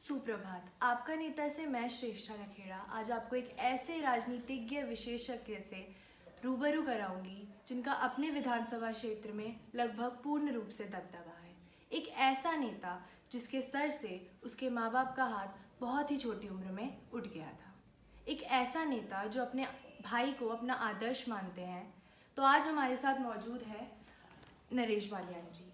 सुप्रभात। आपका नेता से मैं श्रेष्ठा लखेड़ा आज आपको एक ऐसे राजनीतिज्ञ विशेषज्ञ से रूबरू कराऊंगी जिनका अपने विधानसभा क्षेत्र में लगभग पूर्ण रूप से दबदबा है। एक ऐसा नेता जिसके सर से उसके माँ बाप का हाथ बहुत ही छोटी उम्र में उठ गया था। एक ऐसा नेता जो अपने भाई को अपना आदर्श मानते हैं। तो आज हमारे साथ मौजूद है नरेश बालियान जी।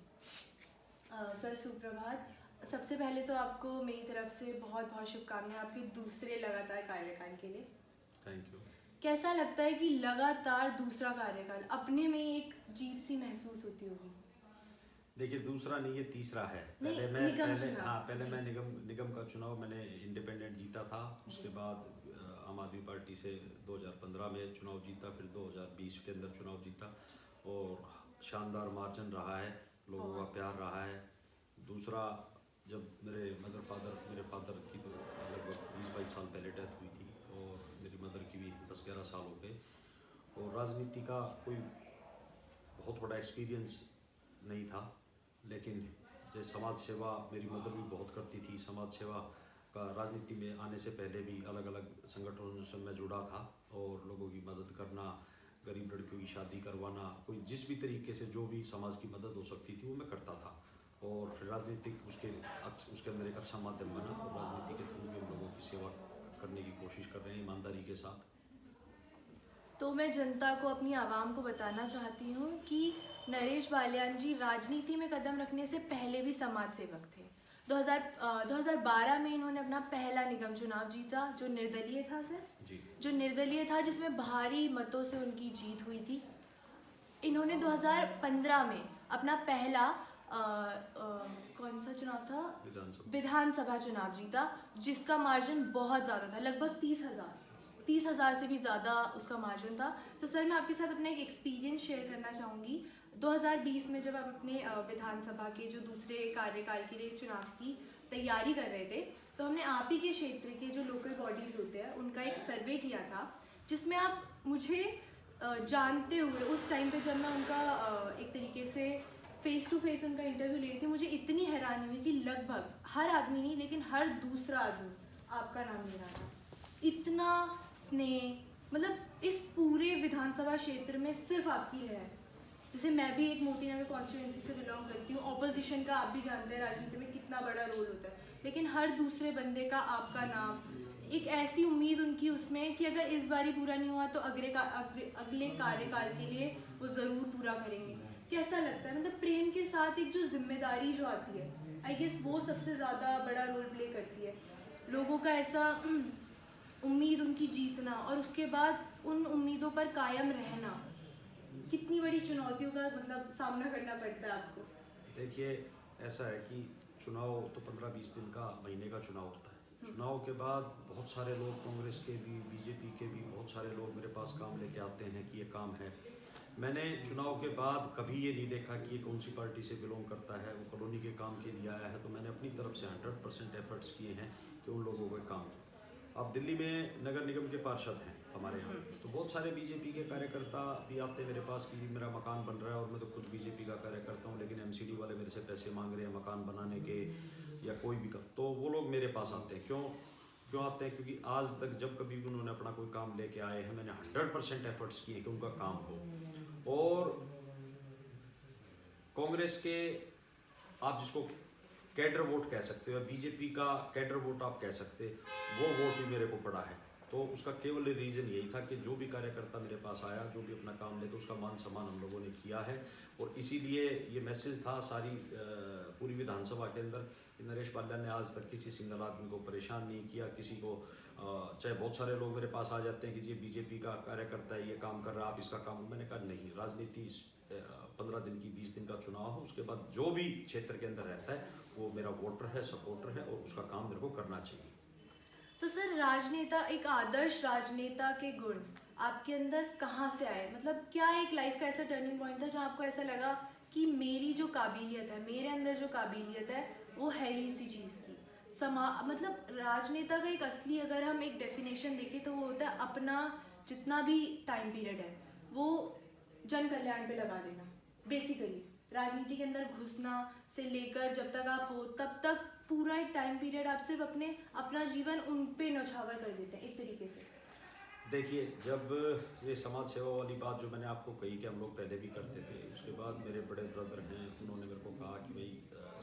सर सुप्रभात। सबसे पहले तो आपको मेरी तरफ से बहुत बहुत शुभकामनाएं आपके दूसरे लगातार कार्यकाल के लिए। Thank you. कैसा लगता है कि लगातार दूसरा कार्यकाल अपने में ही एक जीत सी महसूस होती होगी? देखिए, दूसरा नहीं, ये तीसरा है। पहले मैं निगम का चुनाव मैंने इंडिपेंडेंट जीता था। उसके बाद आम आदमी पार्टी से 2015 में चुनाव जीता, फिर 2020 के अंदर चुनाव जीता और शानदार मार्जिन रहा है, लोगों का प्यार रहा है। दूसरा, जब मेरे फादर की तो लगभग 20-22 साल पहले डेथ हुई थी और मेरी मदर की भी 10-11 साल हो गए और राजनीति का कोई बहुत बड़ा एक्सपीरियंस नहीं था, लेकिन जैसे समाज सेवा मेरी मदर भी बहुत करती थी। समाज सेवा का राजनीति में आने से पहले भी अलग अलग संगठनों से मैं जुड़ा था और लोगों की मदद करना, गरीब लड़कियों की शादी करवाना, कोई जिस भी तरीके से जो भी समाज की मदद हो सकती थी वो मैं करता था और राजनीतिक उसके अंदर एक अच्छा माध्यम बना और राजनीति के थ्रू भी हम लोगों की सेवा करने की कोशिश कर रहे हैं ईमानदारी के साथ। तो मैं जनता को, अपनी आवाम को बताना चाहती हूँ कि नरेश बालियान जी राजनीति में कदम रखने से पहले भी समाज सेवक थे। 2012 में इन्होंने अपना पहला निगम चुनाव जीता जो निर्दलीय था सर जी। जो निर्दलीय था, जिसमें भारी मतों से उनकी जीत हुई थी। इन्होंने 2015 में अपना पहला कौन सा चुनाव था? विधानसभा चुनाव जीता, जिसका मार्जिन बहुत ज़्यादा था, लगभग 30,000 से भी ज़्यादा उसका मार्जिन था। तो सर मैं आपके साथ अपना एक एक्सपीरियंस शेयर करना चाहूँगी। 2020 में जब आप अपने विधानसभा के जो दूसरे कार्यकाल के लिए चुनाव की तैयारी कर रहे थे, तो हमने आप ही के क्षेत्र के जो लोकल बॉडीज़ होते हैं उनका एक सर्वे किया था, जिसमें आप मुझे जानते हुए उस टाइम पे जब मैं उनका एक तरीके से फेस टू फेस उनका इंटरव्यू ले रही थी, मुझे इतनी हैरानी हुई कि लगभग हर आदमी नहीं लेकिन हर दूसरा आदमी आपका नाम ले रहा था। इतना स्नेह, मतलब इस पूरे विधानसभा क्षेत्र में सिर्फ आपकी है। जैसे मैं भी एक मोती नगर कॉन्स्टिट्यूएंसी से बिलोंग करती हूँ, ऑपोजिशन का आप भी जानते हैं राजनीति में कितना बड़ा रोल होता है, लेकिन हर दूसरे बंदे का आपका नाम, एक ऐसी उम्मीद उनकी उसमें कि अगर इस बारी पूरा नहीं हुआ तो अगले कार्यकाल के लिए वो ज़रूर पूरा करेंगे। कैसा लगता है? मतलब प्रेम के साथ एक जो जिम्मेदारी जो आती है, आई गेस वो सबसे ज़्यादा बड़ा रोल प्ले करती है। लोगों का ऐसा उम्मीद उनकी जीतना और उसके बाद उन उम्मीदों पर कायम रहना, कितनी बड़ी चुनौतियों का मतलब सामना करना पड़ता है आपको। देखिए, ऐसा है कि चुनाव तो 15-20 दिन का, महीने का चुनाव होता है। चुनाव के बाद बहुत सारे लोग, कांग्रेस के भी, बीजेपी के भी बहुत सारे लोग मेरे पास काम लेके आते हैं कि ये काम है। मैंने चुनाव के बाद कभी ये नहीं देखा कि ये कौन सी पार्टी से बिलोंग करता है, वो कॉलोनी के काम के लिए आया है। तो मैंने अपनी तरफ से 100% एफर्ट्स किए हैं कि उन लोगों को काम। अब दिल्ली में नगर निगम के पार्षद हैं हमारे यहाँ, तो बहुत सारे बीजेपी के कार्यकर्ता भी आते हैं मेरे पास कि मेरा मकान बन रहा है, और मैं तो खुद बीजेपी का कार्यकर्ता हूँ, लेकिन एमसीडी वाले मेरे से पैसे मांग रहे हैं मकान बनाने के या कोई भी काम। तो वो लोग मेरे पास आते हैं। क्यों आते हैं? क्योंकि आज तक जब कभी भी उन्होंने अपना कोई काम लेके आए हैं, मैंने 100% एफर्ट्स किए कि उनका काम हो। और कांग्रेस के, आप जिसको कैडर वोट कह सकते हो, बीजेपी का कैडर वोट आप कह सकते, वो वोट ही मेरे को पड़ा है। तो उसका केवल रीज़न यही था कि जो भी कार्यकर्ता मेरे पास आया, जो भी अपना काम ले, तो उसका मान सम्मान हम लोगों ने किया है। और इसीलिए ये मैसेज था सारी पूरी विधानसभा के अंदर कि नरेश बालियान ने आज तक किसी सिंगल आदमी को परेशान नहीं किया, किसी को, चाहे बहुत सारे लोग मेरे पास आ जाते हैं कि ये बीजेपी का कार्यकर्ता है, ये काम कर रहा है, आप इसका काम। मैंने कहा नहीं, राजनीति 15 दिन की, 20 दिन का चुनाव है, उसके बाद जो भी क्षेत्र के अंदर रहता है वो मेरा वोटर है, सपोर्टर है, और उसका काम मेरे को करना चाहिए। तो सर राजनेता, एक आदर्श राजनेता के गुण आपके अंदर कहाँ से आए? मतलब क्या एक लाइफ का ऐसा टर्निंग पॉइंट था जहाँ आपको ऐसा लगा कि मेरी जो काबिलियत है, मेरे अंदर जो काबिलियत है वो है ही इसी चीज़ की? मतलब राजनेता का एक असली, अगर हम एक डेफिनेशन देखें तो वो होता है अपना जितना भी टाइम पीरियड है वो जन कल्याण पे लगा देना बेसिकली। राजनीति के अंदर घुसना से लेकर जब तक आप हो तब तक पूरा एक टाइम पीरियड आप सिर्फ अपना जीवन उन पे न्यौछावर कर देते हैं एक तरीके से। देखिए, जब ये समाज सेवा वाली बात जो मैंने आपको कही कि हम लोग पहले भी करते थे, उसके बाद मेरे बड़े ब्रदर हैं, उन्होंने मेरे को कहा कि भाई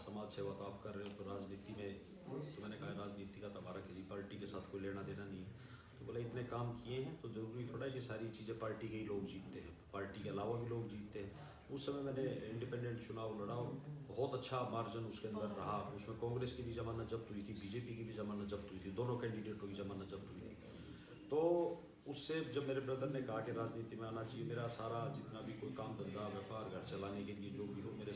समाज सेवा तो आप कर रहे हो, तो राजनीति में, तो मैंने कहा राजनीति का तो हमारा किसी पार्टी के साथ कोई लेना देना नहीं है। तो बोला इतने काम किए हैं तो ज़रूरी थोड़ा है कि सारी चीज़ें पार्टी के ही लोग जीतते हैं, पार्टी के अलावा भी लोग जीतते हैं। उस समय मैंने इंडिपेंडेंट चुनाव लड़ा और बहुत अच्छा मार्जिन उसके अंदर रहा। उसमें कांग्रेस की भी जमानत जब्त हुई थी, बीजेपी की भी जमानत जब्त हुई थी, दोनों कैंडिडेटों की जमानत जब्त हुई थी। तो उससे जब मेरे ब्रदर ने कहा कि राजनीति में आना चाहिए, मेरा सारा जितना भी कोई काम धंधा व्यापार घर चलाने के लिए जो भी हो, मेरे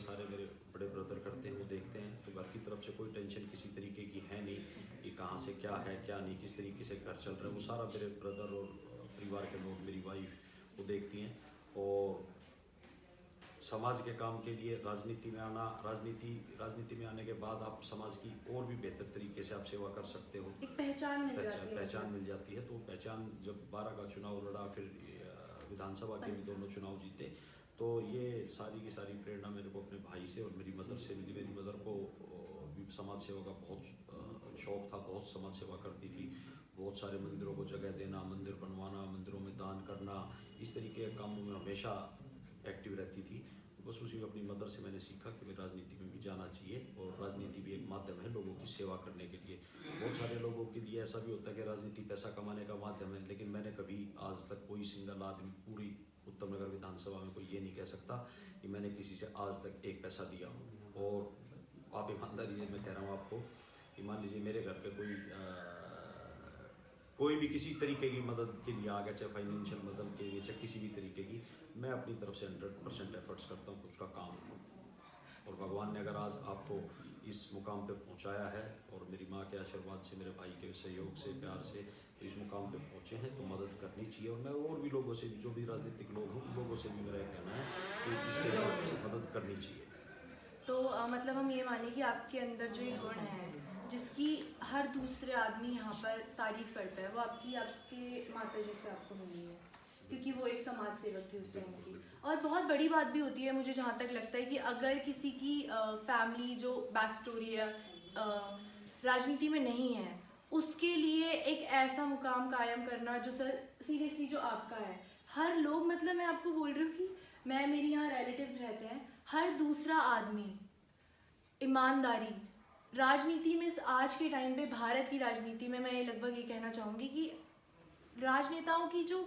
बड़े ब्रदर करते हैं, वो देखते हैं। तो घर की तरफ से कोई टेंशन किसी तरीके की है नहीं कि कहाँ से क्या है क्या नहीं, किस तरीके से घर चल रहा है, वो सारा मेरे ब्रदर और परिवार के लोग, मेरी वाइफ वो देखती हैं। और समाज के काम के लिए राजनीति में आना, राजनीति में आने के बाद आप समाज की और भी बेहतर तरीके से आप सेवा कर सकते हो, एक पहचान मिल जाती है। तो पहचान, जब 12 का चुनाव लड़ा, फिर विधानसभा के भी दोनों चुनाव जीते, तो ये सारी की सारी प्रेरणा मेरे को अपने भाई से और मेरी मदर से मिली। मेरी मदर को भी समाज सेवा का बहुत शौक था, बहुत समाज सेवा करती थी, बहुत सारे मंदिरों को जगह देना, मंदिर बनवाना, मंदिरों में दान करना, इस तरीके के कामों में हमेशा एक्टिव रहती थी। बस उसी में अपनी मदर से मैंने सीखा कि भाई राजनीति में भी जाना चाहिए, और राजनीति भी एक माध्यम है लोगों की सेवा करने के लिए। बहुत सारे लोगों के लिए ऐसा भी होता है कि राजनीति पैसा कमाने का माध्यम है, लेकिन मैंने कभी आज तक कोई सिंगल आदमी पूरी उत्तम नगर विधानसभा में कोई ये नहीं कह सकता कि मैंने किसी से आज तक एक पैसा दिया हो। और आप ईमानदारी से मैं कह रहा हूँ आपको, मान लीजिए मेरे घर पे कोई भी किसी तरीके की मदद के लिए आ गया, चाहे फाइनेंशियल मदद के लिए, चाहे किसी भी तरीके की, मैं अपनी तरफ से 100% एफर्ट्स करता हूँ कि उसका काम हो। और भगवान ने अगर आज आपको इस मुकाम पे पहुँचाया है, और मेरी माँ के आशीर्वाद से, मेरे भाई के सहयोग से, प्यार से, तो इस मुकाम पे पहुँचे हैं, तो मदद करनी चाहिए। और मैं और भी लोगों से, जो भी राजनीतिक लोग हैं, उन लोगों से भी मेरा कहना है कि इसके लिए मदद करनी चाहिए। तो मतलब हम ये माने कि आपके अंदर जो ये गुण है जिसकी हर दूसरे आदमी यहाँ पर तारीफ करता है, वो आपके माता जी से आपको मिली है, क्योंकि वो एक समाज सेवक थी उस टाइम की। और बहुत बड़ी बात भी होती है, मुझे जहाँ तक लगता है कि अगर किसी की फैमिली जो बैक स्टोरी है राजनीति में नहीं है, उसके लिए एक ऐसा मुकाम कायम करना जो सर सीरियसली जो आपका है। हर लोग, मतलब मैं आपको बोल रही हूँ कि मेरी यहाँ रिलेटिव्स रहते हैं, हर दूसरा आदमी ईमानदारी राजनीति में, आज के टाइम पे भारत की राजनीति में मैं लगभग ये कहना चाहूँगी कि राजनेताओं की जो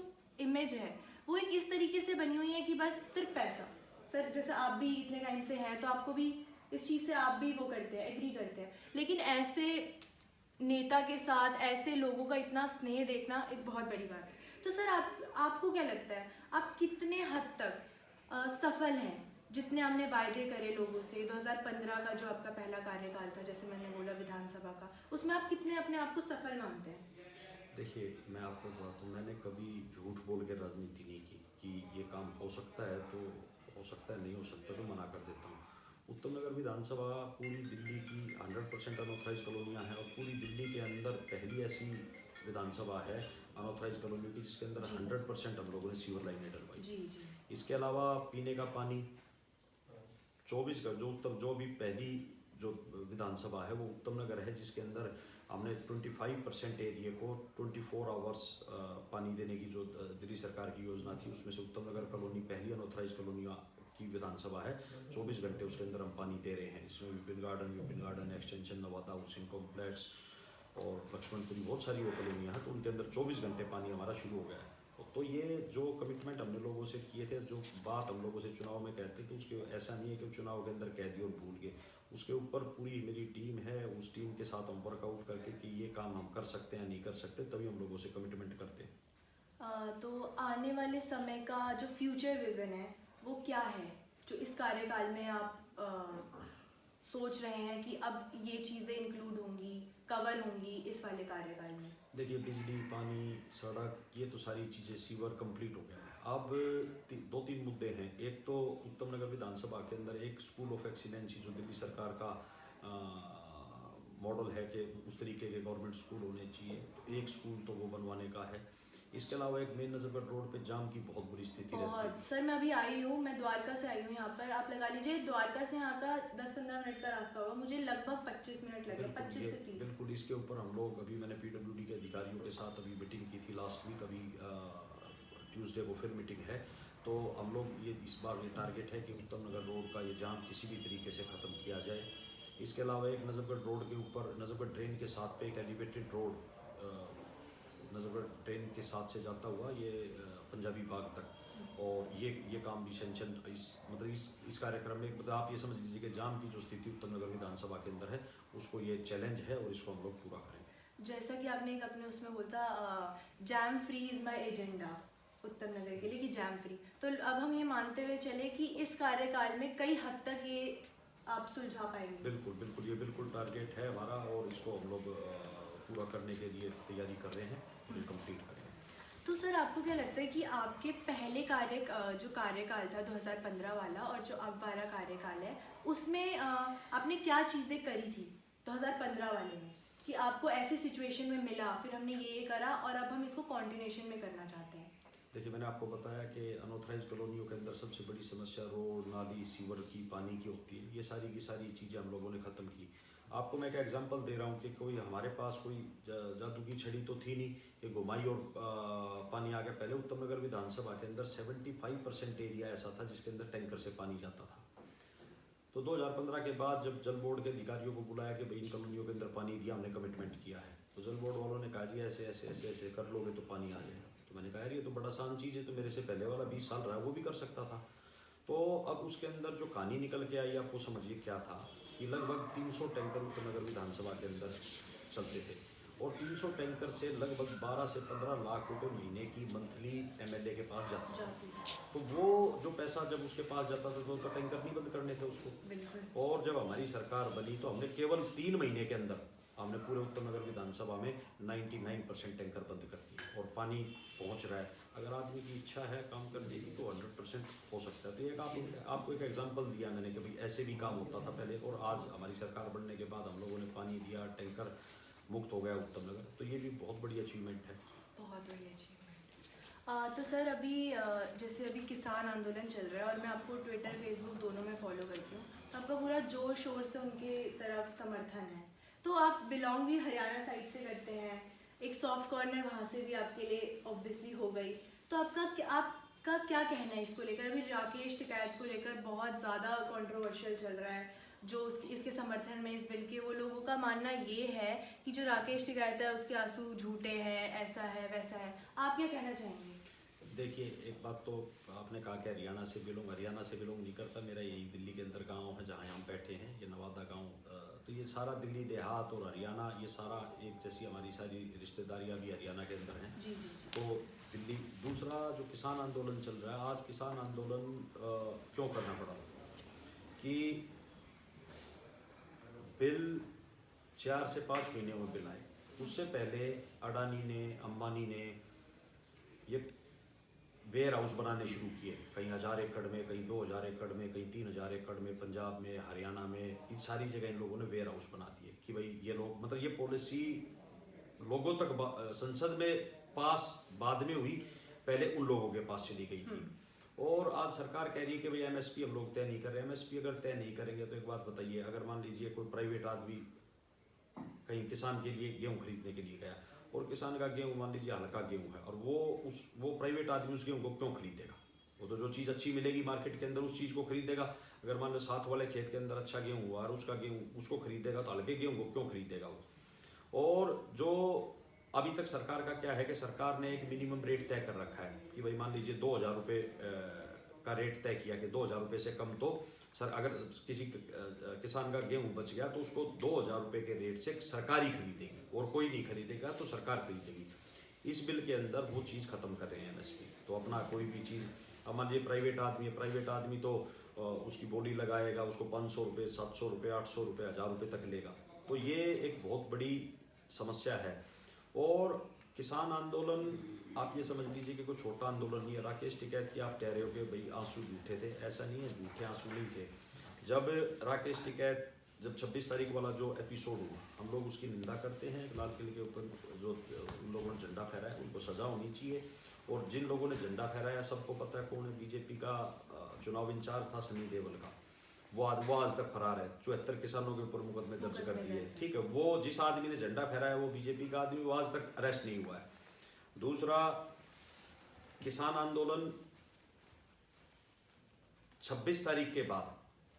इमेज है वो एक इस तरीके से बनी हुई है कि बस सिर्फ पैसा। सर जैसे आप भी इतने टाइम से हैं तो आपको भी इस चीज़ से आप भी वो करते हैं, एग्री करते हैं, लेकिन ऐसे नेता के साथ ऐसे लोगों का इतना स्नेह देखना एक बहुत बड़ी बात है। तो सर आपको क्या लगता है, आप कितने हद तक सफल हैं जितने हमने वायदे करे लोगों से? 2015 का जो आपका पहला कार्यकाल था, जैसे मैंने बोला विधानसभा का, उसमें आप कितने अपने आप को सफल मानते हैं? देखिए, मैं आपको बताता हूँ, मैंने कभी झूठ बोल के राजनीति नहीं की कि ये काम हो सकता है तो हो सकता है, नहीं हो सकता तो मना कर देता हूँ। उत्तम नगर विधानसभा पूरी दिल्ली की 100% अनऑथराइज कॉलोनियाँ हैं, और पूरी दिल्ली के अंदर पहली ऐसी विधानसभा है अनऑथराइज कॉलोनी की जिसके अंदर 100% हम लोगों ने सीवर लाइनें डलवाई। इसके अलावा पीने का पानी 24 का जो भी पहली जो विधानसभा है वो उत्तम नगर है, जिसके अंदर हमने 25% एरिया को 24 आवर्स पानी देने की जो दिल्ली सरकार की योजना थी, उसमें से उत्तम नगर कॉलोनी पहली अनऑथराइज कॉलोनी की विधानसभा है। 24 घंटे उसके अंदर हम पानी दे रहे हैं। इसमें Vipin garden extension, Nawada housing complex और लक्ष्मणपुरी, बहुत सारी वो कॉलोनियाँ हैं, तो उनके अंदर 24 घंटे पानी हमारा शुरू हो गया है। तो ये जो कमिटमेंट हमने लोगों से किए थे, जो बात हम लोगों से चुनाव में कहते थे, उसके ऐसा नहीं है कि चुनाव के अंदर कह दिए और भूल गए। उसके ऊपर पूरी मेरी टीम है, उस टीम के साथ हम वर्कआउट करके कि ये काम हम कर सकते हैं नहीं कर सकते, तभी हम लोगों से कमिटमेंट करते हैं। तो आने वाले समय का जो फ्यूचर विज़न है वो क्या है, जो इस कार्यकाल में आप सोच रहे हैं कि अब ये चीज़ें इंक्लूड होंगी, कवर होंगी इस वाले कार्यकाल में? देखिए, बिजली, पानी, सड़क, ये तो सारी चीज़ें, सीवर कंप्लीट हो गया। अब 2-3 मुद्दे हैं। एक तो उत्तम नगर विधानसभा के अंदर एक स्कूल ऑफ एक्सीलेंसी जो दिल्ली सरकार का मॉडल है कि उस तरीके के गवर्नमेंट स्कूल होने चाहिए, तो एक स्कूल तो वो बनवाने का है। इसके अलावा एक मेन नजरगढ़ रोड पे जाम की बहुत बुरी स्थिति रहती है। सर मैं अभी आई हूँ, मैं द्वारका से आई हूँ यहाँ पर, आप लगा लीजिए द्वारका से यहाँ का 10-15 मिनट का रास्ता होगा, मुझे लगभग 25 मिनट लगे, 25 से 30। बिल्कुल, इसके ऊपर हम लोग अभी मैंने PWD के अधिकारियों के साथ अभी मीटिंग की थी लास्ट वीक, अभी ट्यूसडे को फिर मीटिंग है। तो हम लोग ये इस बार ये टारगेट है कि उत्तम नगर रोड का ये जाम किसी भी तरीके से ख़त्म किया जाए। इसके अलावा एक नजरगढ़ रोड के ऊपर नजरगढ़ ट्रेन के साथ पे एक एलिवेटेड रोड नजरगढ़ ट्रेन के साथ से जाता हुआ ये पंजाबी बाग तक, और ये काम भी सेंशन इस कार्यक्रम में मतलब आप ये समझ लीजिए कि जाम की जो स्थिति उत्तम नगर विधानसभा के अंदर है उसको ये चैलेंज है और इसको हम लोग पूरा करेंगे। जैसा कि आपने एक अपने उसमें बोलता jam free is my agenda उत्तम नगर के लिए कि जैम फ्री, तो अब हम ये मानते हुए चले कि इस कार्यकाल में कई हद तक ये आप सुलझा पाएंगे। बिल्कुल बिल्कुल, ये बिल्कुल टारगेट है हमारा और इसको हम लोग पूरा करने के लिए तैयारी कर रहे हैं और कंप्लीट करेंगे। तो सर आपको क्या लगता है कि आपके पहले जो कार्यकाल था 2015 वाला और जो अब वाला कार्यकाल है उसमें आपने क्या चीज़ें करी थी 2015 वाले में कि आपको ऐसी सिचुएशन में मिला, फिर हमने ये करा और अब हम इसको कॉन्टिन्यूशन में करना चाहते हैं? देखिए, मैंने आपको बताया कि अनऑथराइज कॉलोनियों के अंदर सबसे बड़ी समस्या रोड, नाली, सीवर की, पानी की होती है। ये सारी की सारी चीज़ें हम लोगों ने ख़त्म की। आपको मैं एक एग्जांपल दे रहा हूँ कि कोई हमारे पास कोई जादू की छड़ी तो थी नहीं कि घुमाई और पानी आ गया। पहले उत्तम नगर विधानसभा के अंदर 75% एरिया ऐसा था जिसके अंदर टैंकर से पानी जाता था। तो 2015 के बाद जब जल बोर्ड के अधिकारियों को बुलाया कि भाई इन कॉलोनियों के अंदर पानी दिया, हमने कमिटमेंट किया है, तो जल बोर्ड वालों ने कहा जी ऐसे ऐसे ऐसे ऐसे कर लोगे तो पानी आ जाएगा। तो मैंने कहा यार ये तो बड़ा आसान चीज़ है, तो मेरे से पहले वाला 20 साल रहा वो भी कर सकता था। तो अब उसके अंदर जो कहानी निकल के आई आपको समझिए क्या था कि लगभग 300 टैंकर उत्तम नगर विधानसभा के अंदर चलते थे और 300 टैंकर से लगभग 12 से 15 लाख रुपए महीने की मंथली MLA के पास जाती थी। तो वो जो पैसा जब उसके पास जाता था तो टैंकर नहीं बंद करने थे उसको। और जब हमारी सरकार बनी तो हमने केवल 3 महीने के अंदर हमने पूरे उत्तम नगर विधानसभा में 99% टैंकर बंद कर दिए और पानी पहुंच रहा है। अगर आदमी की इच्छा है काम करने की तो 100% हो सकता है। तो एक आपको एक एग्जांपल दिया मैंने कि भाई ऐसे भी काम होता था पहले, और आज हमारी सरकार बनने के बाद हम लोगों ने पानी दिया, टैंकर मुक्त हो गया उत्तम नगर। तो ये भी बहुत बड़ी अचीवमेंट है। बहुत बड़ी अचीवमेंट। तो सर अभी जैसे अभी किसान आंदोलन चल रहा है और मैं आपको ट्विटर फेसबुक दोनों में फॉलो करती हूँ, तो आपका पूरा जोर शोर से उनके तरफ समर्थन है। तो आप बिलोंग भी हरियाणा साइड से करते हैं, एक सॉफ्ट कॉर्नर वहाँ से भी आपके लिए ऑब्वियसली हो गई। तो आपका क्या कहना है इसको लेकर? अभी राकेश टिकैत को लेकर बहुत ज़्यादा कंट्रोवर्शियल चल रहा है जो इसके समर्थन में इस बिल के, वो लोगों का मानना ये है कि जो राकेश टिकैत है उसके आंसू झूठे हैं, ऐसा है वैसा है। आप क्या कहना चाहेंगे? देखिए, एक बात तो आपने कहा कि हरियाणा से बिलोंग नहीं करता। मेरा यही दिल्ली के अंदर गांव है जहां हम बैठे हैं, ये नवादा गांव। तो ये सारा दिल्ली देहात और हरियाणा ये सारा एक जैसी, हमारी सारी रिश्तेदारियां भी हरियाणा के अंदर हैं। जी। तो दिल्ली। दूसरा जो किसान आंदोलन चल रहा है आज, किसान आंदोलन क्यों करना पड़ा कि बिल 4 से 5 महीने में बिल आए। उससे पहले अडानी ने, अंबानी ने ये वेयर हाउस बनाने शुरू किए, कहीं 1000 एकड़ में, कहीं 2000 एकड़ में, कहीं 3000 एकड़ में, पंजाब में, हरियाणा में, इन सारी जगह इन लोगों ने वेयर हाउस बना दिए कि भाई ये लोग, मतलब ये पॉलिसी लोगों तक संसद में पास बाद में हुई, पहले उन लोगों के पास चली गई थी। और आज सरकार कह रही है कि भाई MSP हम लोग तय नहीं कर रहे। MSP अगर तय नहीं करेंगे तो एक बात बताइए, अगर मान लीजिए कोई प्राइवेट आदमी कहीं किसान के लिए गेहूँ खरीदने के लिए गया और किसान का गेहूँ मान लीजिए हल्का गेहूँ है, और वो प्राइवेट आदमी उस गेहूँ को क्यों खरीदेगा? वो तो जो चीज़ अच्छी मिलेगी मार्केट के अंदर उस चीज़ को खरीदेगा। अगर मान लो साथ वाले खेत के अंदर अच्छा गेहूँ हुआ और उसका गेहूँ उसको खरीदेगा तो हल्के गेहूँ को क्यों खरीदेगा वो? और जो अभी तक सरकार का क्या है कि सरकार ने एक मिनिमम रेट तय कर रखा है कि भाई मान लीजिए 2000 रुपये का रेट तय किया कि 2000 रुपये से कम तो सर, अगर किसी किसान का गेहूँ बच गया तो उसको 2000 रुपये के रेट से सरकार ही खरीदेगी और कोई नहीं खरीदेगा तो सरकार खरीदेगी। इस बिल के अंदर वो चीज़ खत्म कर रहे हैं MSP। तो अपना कोई भी चीज़, अब मान लीजिए प्राइवेट आदमी तो उसकी बोली लगाएगा, उसको 500 रुपये, 700 रुपये, 800 रुपये, 1000 रुपये तक लेगा। तो ये एक बहुत बड़ी समस्या है। और किसान आंदोलन आप ये समझ लीजिए कि कोई छोटा आंदोलन नहीं है। राकेश टिकैत की आप कह रहे हो कि भाई आंसू झूठे थे, ऐसा नहीं है, झूठे आंसू नहीं थे। जब राकेश टिकैत जब 26 तारीख वाला जो एपिसोड हुआ, हम लोग उसकी निंदा करते हैं। लाल किले के ऊपर जो उन लोगों ने झंडा फहराया उनको सज़ा होनी चाहिए। और जिन लोगों ने झंडा फहराया सबको पता है कौन है। बीजेपी का चुनाव इंचार्ज था सनी देओल का, वो आज तक फरार है। 74 किसानों के ऊपर मुकदमे दर्ज कर दिए, ठीक है। वो जिस आदमी ने झंडा फहराया वो बीजेपी का आदमी, वो आज तक अरेस्ट नहीं हुआ है। दूसरा, किसान आंदोलन 26 तारीख के बाद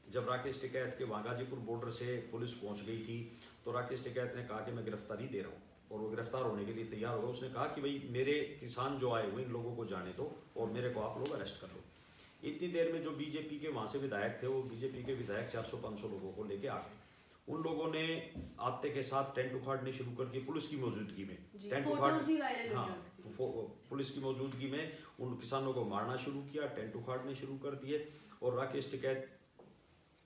जब राकेश टिकैत के वहाँ गाजीपुर बॉर्डर से पुलिस पहुंच गई थी, तो राकेश टिकैत ने कहा कि मैं गिरफ्तारी दे रहा हूँ, और वो गिरफ्तार होने के लिए तैयार होगा। उसने कहा कि भाई मेरे किसान जो आए हुए इन लोगों को जाने दो और मेरे को आप लोग अरेस्ट कर लो। इतनी देर में जो बीजेपी के वहाँ से विधायक थे, वो बीजेपी के विधायक 400-500 लोगों को लेके आ गए। उन लोगों ने आते के साथ टेंट उखाड़ने शुरू कर दिए पुलिस की मौजूदगी में। टेंट उखाड़, हाँ, पुलिस की मौजूदगी में उन किसानों को मारना शुरू किया, टेंट उखाड़ने शुरू कर दिए। और राकेश टिकैत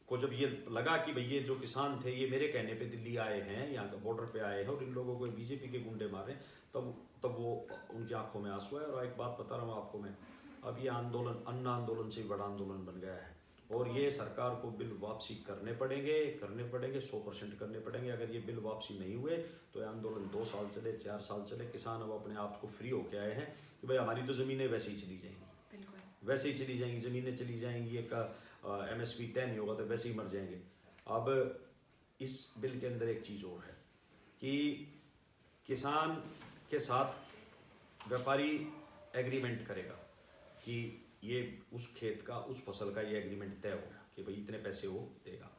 को जब ये लगा कि भाई ये जो किसान थे ये मेरे कहने पे दिल्ली आए हैं, यहाँ बॉर्डर पे आए हैं और इन लोगों को बीजेपी के गुंडे मारे, तब वो उनकी आंखों में आंसू आए। और एक बात बता रहा हूँ आपको मैं, अब ये आंदोलन अन्न आंदोलन से बड़ा आंदोलन बन गया है। और ये सरकार को बिल वापसी करने पड़ेंगे 100% करने पड़ेंगे। अगर ये बिल वापसी नहीं हुए तो ये आंदोलन 2 साल चले, 4 साल चले। किसान अब अपने आप को फ्री होके आए हैं कि भाई हमारी तो ज़मीनें वैसे ही चली जाएंगी, वैसे ही चली जाएंगी, ज़मीनें चली जाएंगी, एक MSP तय नहीं होगा तो वैसे ही मर जाएंगे। अब इस बिल के अंदर एक चीज़ और है कि किसान के साथ व्यापारी एग्रीमेंट करेगा कि ये उस खेत का, उस फसल का ये एग्रीमेंट तय होगा कि भाई इतने पैसे वो देगा।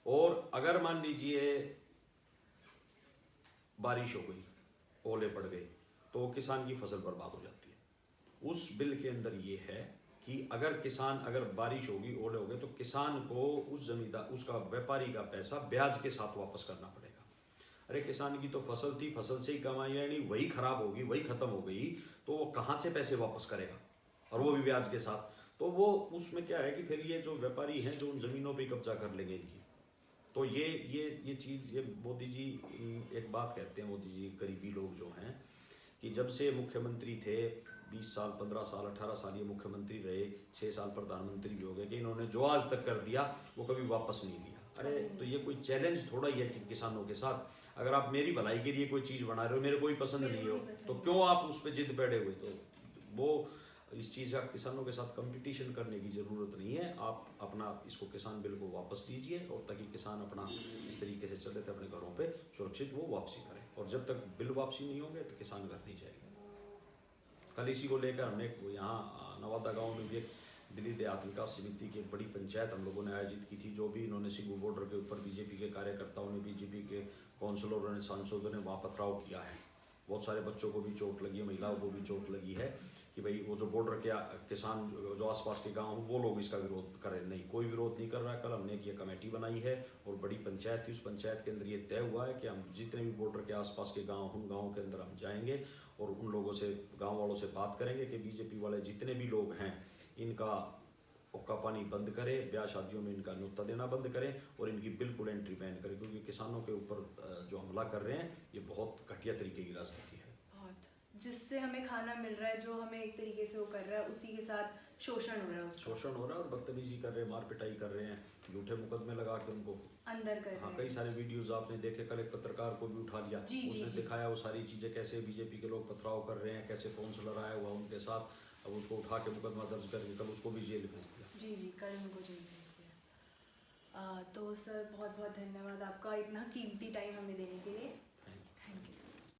और अगर मान लीजिए बारिश हो गई, ओले पड़ गए, तो किसान की फसल बर्बाद हो जाती है। उस बिल के अंदर ये है कि अगर बारिश होगी, ओले हो गए, तो किसान को उस जमींदार, उसका व्यापारी का पैसा ब्याज के साथ वापस करना पड़ेगा। अरे किसान की तो फसल थी, फसल से ही कमाई यानी वही खराब होगी, वही खत्म हो गई, तो वो कहाँ से पैसे वापस करेगा, और वो भी ब्याज के साथ। तो वो उसमें क्या है कि फिर ये जो व्यापारी हैं जो उन ज़मीनों पे कब्जा कर लेंगे इनकी। तो ये चीज़, ये मोदी जी एक बात कहते हैं, मोदी जी गरीबी लोग जो हैं, कि जब से मुख्यमंत्री थे 20 साल, 15 साल, 18 साल ये मुख्यमंत्री रहे, 6 साल प्रधानमंत्री भी हो गए, कि इन्होंने जो आज तक कर दिया वो कभी वापस नहीं लिया। अरे तो ये कोई चैलेंज थोड़ा ही है कि किसानों के साथ अगर आप मेरी भलाई के लिए कोई चीज़ बना रहे हो, मेरे कोई पसंद नहीं हो, तो क्यों आप उस पर जिद बैठे हुए। तो वो इस चीज़ का किसानों के साथ कंपटीशन करने की ज़रूरत नहीं है। आप अपना इसको किसान बिल को वापस लीजिए, और ताकि किसान अपना इस तरीके से चले थे अपने घरों पे सुरक्षित वो वापसी करें। और जब तक बिल वापसी नहीं होंगे तो किसान घर नहीं जाएंगे। कल इसी को लेकर हमने यहाँ नवादा गांव में भी एक दिल्ली देहात विकास समिति की एक बड़ी पंचायत हम लोगों ने आयोजित की थी, जो भी इन्होंने सिंगू बॉर्डर के ऊपर बीजेपी के कार्यकर्ताओं ने, बीजेपी के काउंसलरों ने, सांसदों ने वहाँ पथराव किया है। बहुत सारे बच्चों को भी चोट लगी है, महिलाओं को भी चोट लगी है, कि भाई वो जो बॉर्डर के किसान जो आसपास के गांव वो लोग इसका विरोध करें। नहीं, कोई विरोध नहीं कर रहा है। कल हमने एक ये कमेटी बनाई है और बड़ी पंचायत थी, उस पंचायत के अंदर ये तय हुआ है कि हम जितने भी बॉर्डर के आसपास के गांव, उन गाँवों के अंदर हम जाएंगे और उन लोगों से, गाँव वालों से बात करेंगे कि बीजेपी वाले जितने भी लोग हैं इनका हुक्का पानी बंद करें, ब्याह शादियों में इनका न्योता देना बंद करें और इनकी बिल्कुल एंट्री बैन करें, क्योंकि किसानों के ऊपर जो हमला कर रहे हैं ये बहुत घटिया तरीके की राजनीति है। जिससे हमें खाना मिल रहा है, जो हमें एक तरीके से वो कर रहा है, उसी के साथ शोषण हो रहा है, शोषण हो रहा है और बदतमीजी कर रहे हैं, मार पिटाई कर रहे हैं, झूठे मुकदमे लगा के उनको अंदर कर रहे हैं। हाँ, कई सारे वीडियोस आपने देखे। कल एक पत्रकार को भी उठा लिया, उसने दिखाया वो सारी चीज़ें, कैसे बीजेपी के लोग पथराव कर रहे हैं, कैसे काउंसलर आया हुआ उनके साथ, अब उसको उठा के मुकदमा दर्ज करके कल उसको भी जेल भेज दिया। जी, कल उनको जेल भेज दिया। तो सर बहुत बहुत धन्यवाद आपका इतना कीमती टाइम हमें देने के लिए।